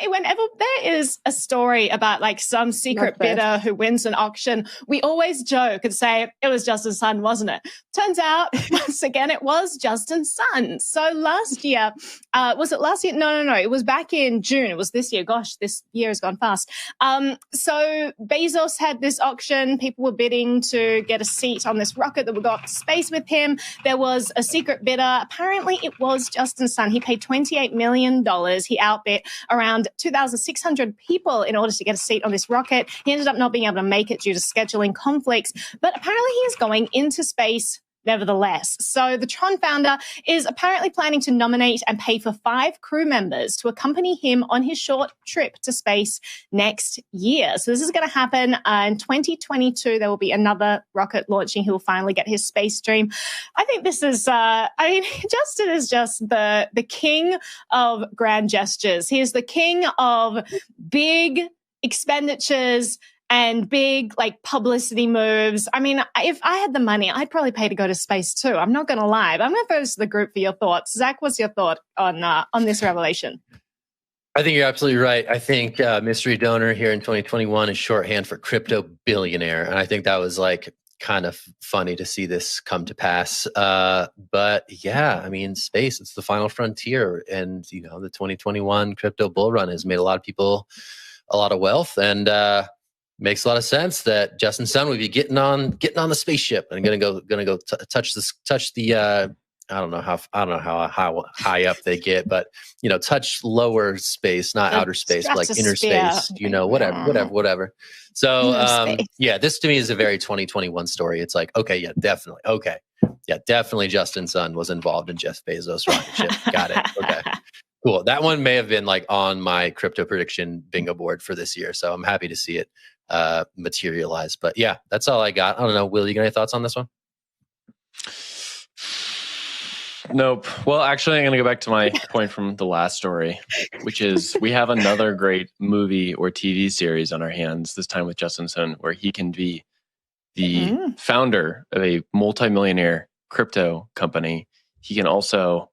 whenever there is a story about like some secret bidder who wins an auction, we always joke and say it was Justin Sun, wasn't it? Turns out, once again, it was Justin Sun. So last year, was it last year? No. It was back in June. It was this year. Gosh, this year has gone fast. So Bezos had this auction. People were bidding to get a seat on this rocket that would go up to space with him. There was a secret bidder. Apparently, it was Justin Sun. He paid $28 million. He outbid around 2,600 people in order to get a seat on this rocket. He ended up not being able to make it due to scheduling conflicts, but apparently he is going into space nevertheless. So the Tron founder is apparently planning to nominate and pay for 5 crew members to accompany him on his short trip to space next year. So this is going to happen in 2022. There will be another rocket launching. He will finally get his space dream. I think this is, Justin is just the king of grand gestures. He is the king of big expenditures and big like publicity moves. I mean, if I had the money, I'd probably pay to go to space too. I'm not going to lie. But I'm going to throw this to the group for your thoughts. Zach, what's your thought on this revelation? I think you're absolutely right. I think mystery donor here in 2021 is shorthand for crypto billionaire. And I think that was like kind of funny to see this come to pass. But yeah, I mean, space, it's the final frontier. And, the 2021 crypto bull run has made a lot of people a lot of wealth, and makes a lot of sense that Justin Sun would be getting on the spaceship and gonna go touch the I don't know how high up they get, but touch lower space, not outer space, but like inner space, whatever. So yeah, this to me is a very 2021 story. It's like, okay, yeah, definitely Justin Sun was involved in Jeff Bezos' rocket ship. Got it. Okay. Cool. That one may have been like on my crypto prediction bingo board for this year. So I'm happy to see it materialize. But yeah, that's all I got. I don't know. Will, you got any thoughts on this one? Nope. Well, actually, I'm going to go back to my point from the last story, which is we have another great movie or TV series on our hands, this time with Justin Sun, where he can be the founder of a multimillionaire crypto company. He can also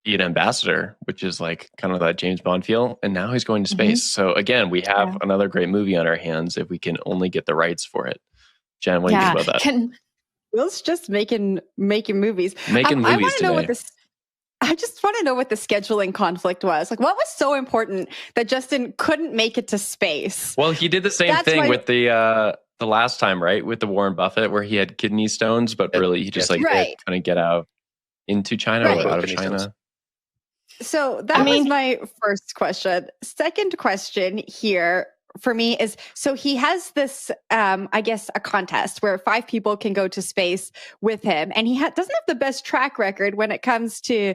be an ambassador, which is like kind of that James Bond feel. And now he's going to space. So again, we have another great movie on our hands if we can only get the rights for it. Jen, what do you think about that? Will's just making movies. I just want to know what the scheduling conflict was. Like, what was so important that Justin couldn't make it to space? Well, he did the same thing with the last time, right? With the Warren Buffett, where he had kidney stones, but really he just couldn't get out into China or out of China. So that was my first question. Second question here for me is, so he has this, I guess, a contest where 5 people can go to space with him. And he doesn't have the best track record when it comes to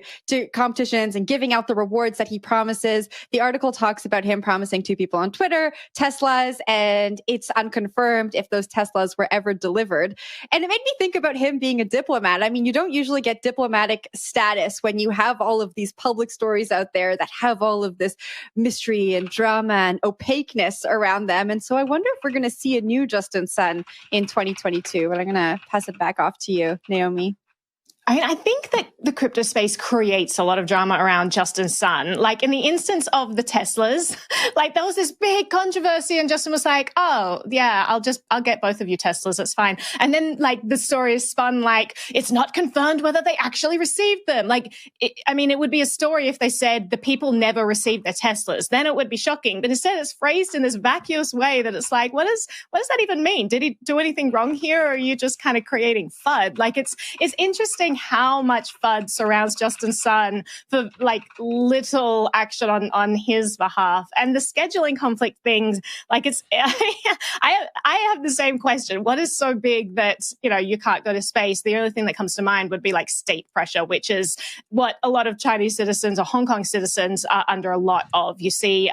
competitions and giving out the rewards that he promises. The article talks about him promising 2 people on Twitter, Teslas, and it's unconfirmed if those Teslas were ever delivered. And it made me think about him being a diplomat. I mean, you don't usually get diplomatic status when you have all of these public stories out there that have all of this mystery and drama and opaqueness around them. And so I wonder if we're going to see a new Justin Sun in 2022. But I'm going to pass it back off to you, Naomi. I mean, I think that the crypto space creates a lot of drama around Justin Sun. Like in the instance of the Teslas, like there was this big controversy and Justin was like, oh yeah, I'll get both of you Teslas. It's fine. And then like the story is spun like it's not confirmed whether they actually received them. Like, it would be a story if they said the people never received their Teslas, then it would be shocking. But instead it's phrased in this vacuous way that it's like, what does that even mean? Did he do anything wrong here? Or are you just kind of creating FUD? Like it's interesting how much FUD surrounds Justin Sun for like little action on his behalf. And the scheduling conflict things, like it's, I have the same question. What is so big that, you can't go to space? The only thing that comes to mind would be like state pressure, which is what a lot of Chinese citizens or Hong Kong citizens are under a lot of. You see,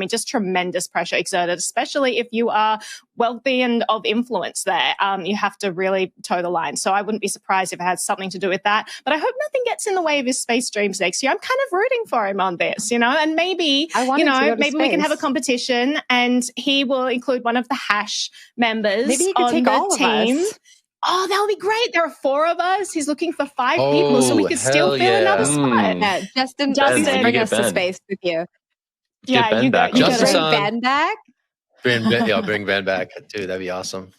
just tremendous pressure exerted, especially if you are wealthy and of influence there. You have to really toe the line. So I wouldn't be surprised if it had something to do with that. But I hope nothing gets in the way of his space dreams next year. I'm kind of rooting for him on this, and maybe, maybe we can have a competition and he will include one of the Hash members maybe he could on take the all team. Of us. Oh, that would be great. There are 4 of us. He's looking for 5 people, so we could still fill another spot. Yeah, Justin, bring us to space with you. Get Ben back. Justin bring Sun. Ben back. Bring Ben back too. That'd be awesome.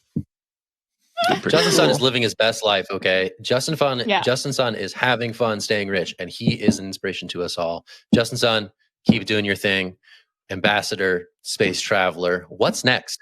Justin Sun is living his best life. Okay, Justin Sun is having fun, staying rich, and he is an inspiration to us all. Justin Sun, keep doing your thing. Ambassador, space traveler. What's next?